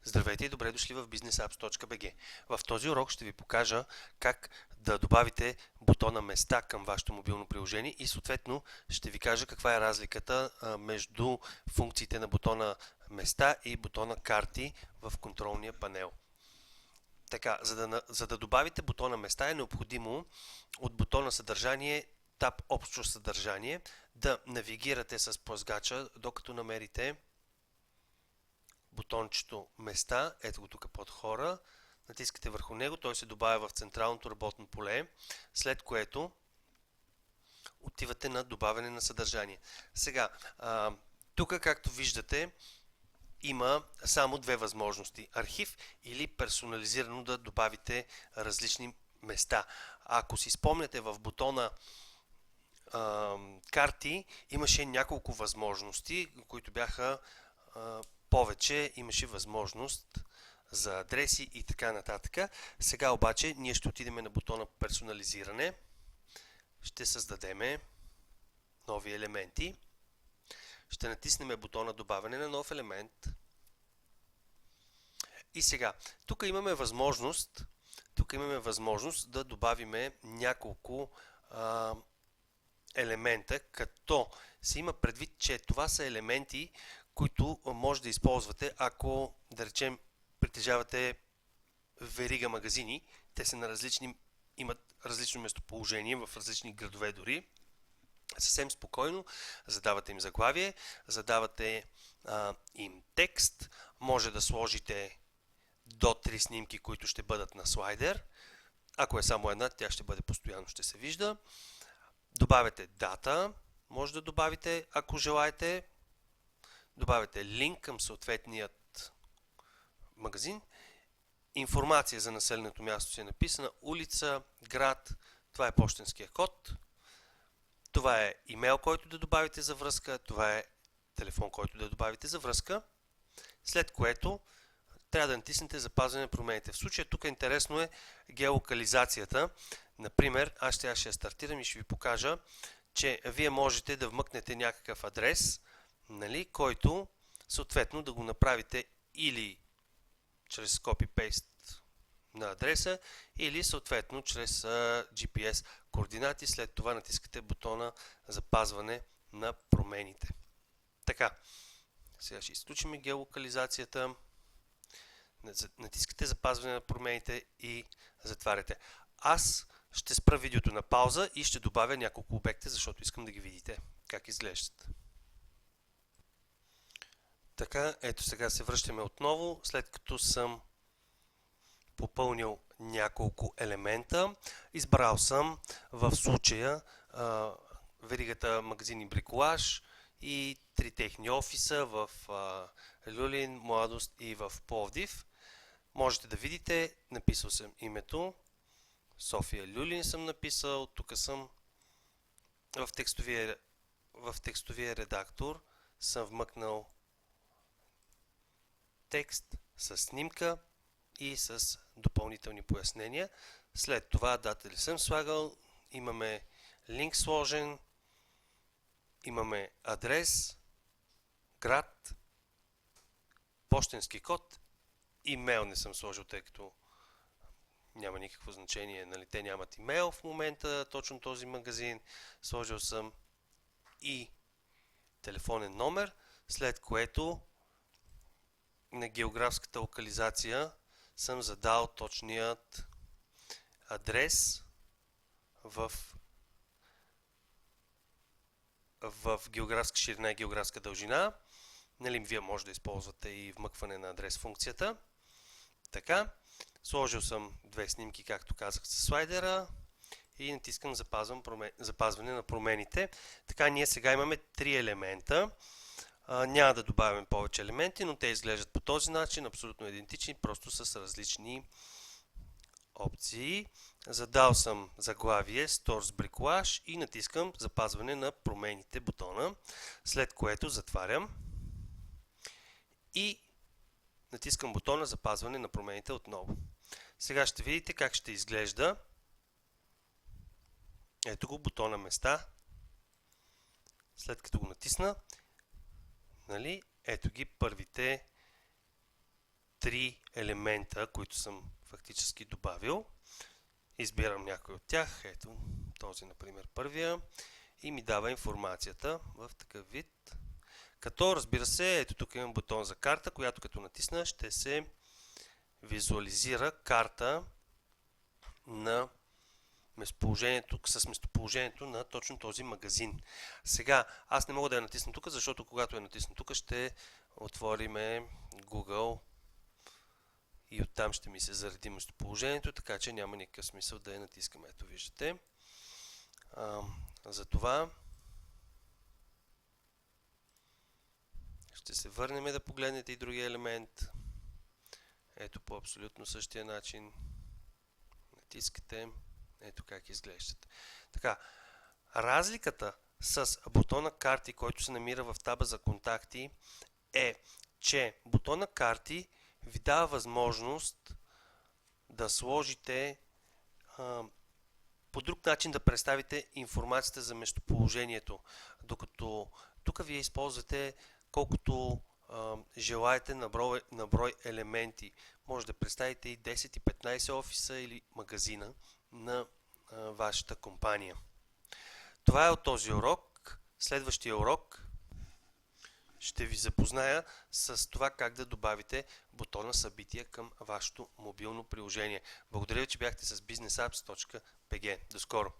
Здравейте и добре дошли в businessapps.bg. В този урок ще ви покажа как да добавите бутона места към вашето мобилно приложение и съответно ще ви кажа каква е разликата между функциите на бутона места и бутона карти в контролния панел. Така, за да добавите бутона места е необходимо от бутона съдържание, таб общо съдържание, да навигирате с плъзгача, докато намерите бутончето места, ето го тук под хора, натискате върху него, той се добавя в централното работно поле, след което отивате на добавяне на съдържание. Сега, тук както виждате има само две възможности. Архив или персонализирано да добавите различни места. Ако си спомняте в бутона карти имаше няколко възможности, които бяха повече, имаше възможност за адреси и така нататък. Сега обаче ние ще отидем на бутона персонализиране. Ще създадем нови елементи. Ще натиснем бутона добавяне на нов елемент. И сега, тук имаме възможност да добавим няколко елемента, като се има предвид, че това са елементи, които може да използвате, ако, да речем, притежавате верига магазини. Те са на имат различно местоположение в различни градове дори. Съвсем спокойно задавате им заглавие, задавате им текст, може да сложите до 3 снимки, които ще бъдат на слайдер. Ако е само една, тя ще бъде постоянно, ще се вижда. Добавяте дата, може да добавите, ако желаете. Добавяте линк към съответният магазин. Информация за населеното място си е написана, улица, град, това е пощенския код. Това е имейл, който да добавите за връзка, това е телефон, който да добавите за връзка, след което трябва да натиснете запазване на промените. В случая тук интересно е геолокализацията. Например, аз ще я стартирам и ще ви покажа, че вие можете да вмъкнете някакъв адрес, който съответно да го направите или чрез copy-paste на адреса, или съответно чрез GPS координати. След това натискате бутона запазване на промените. Така, сега ще изключим геолокализацията. Натискате запазване на промените и затваряте. Аз ще спра видеото на пауза и ще добавя няколко обекта, защото искам да ги видите как изглеждат. Така, ето сега се връщаме отново, след като съм попълнил няколко елемента. Избрал съм в случая веригата магазини Бриколаж и 3 техни офиса в Люлин, Младост и в Пловдив. Можете да видите, написал съм името. София Люлин съм написал, тук съм в текстовия редактор съм вмъкнал текст с снимка и с допълнителни пояснения. След това дата ли съм слагал, имаме линк сложен, имаме адрес, град, пощенски код, имейл не съм сложил, тъй като няма никакво значение, те нямат имейл в момента, точно този магазин. Сложил съм и телефонен номер, след което на географската локализация съм задал точният адрес в географска ширина и географска дължина. Вие може да използвате и вмъкване на адрес функцията. Така, сложил съм 2 снимки, както казах, с слайдера и натискам запазване на промените. Така, ние сега имаме 3 елемента. Няма да добавяме повече елементи, но те изглеждат по този начин, абсолютно идентични, просто с различни опции. Задал съм заглавие Stores Bricolage и натискам запазване на промените бутона, след което затварям и натискам бутона запазване на промените отново. Сега ще видите как ще изглежда. Ето го бутона места. След като го натисна, ето ги първите 3 елемента, които съм фактически добавил. Избирам някой от тях. Ето този, например, първия. И ми дава информацията в такъв вид. Като, разбира се, ето тук имам бутон за карта, която като натисна ще се визуализира карта на местоположението, с местоположението на точно този магазин. Сега, аз не мога да я натисна тук, защото когато я натисна тук ще отвориме Google и оттам ще ми се зареди местоположението, така че няма никакъв смисъл да я натискаме. Ето виждате. Затова ще се върнем да погледнете и другия елемент. Ето по абсолютно същия начин. Натискате. Ето как изглеждат. Така, разликата с бутона карти, който се намира в таба за контакти, е, че бутона карти ви дава възможност да сложите по друг начин да представите информацията за местоположението, докато тук вие използвате колкото желаете на брой елементи. Може да представите и 10 и 15 офиса или магазина на вашата компания. Това е от този урок. Следващия урок ще ви запозная с това как да добавите бутона събития към вашето мобилно приложение. Благодаря ви, че бяхте с businessapps.bg. До скоро!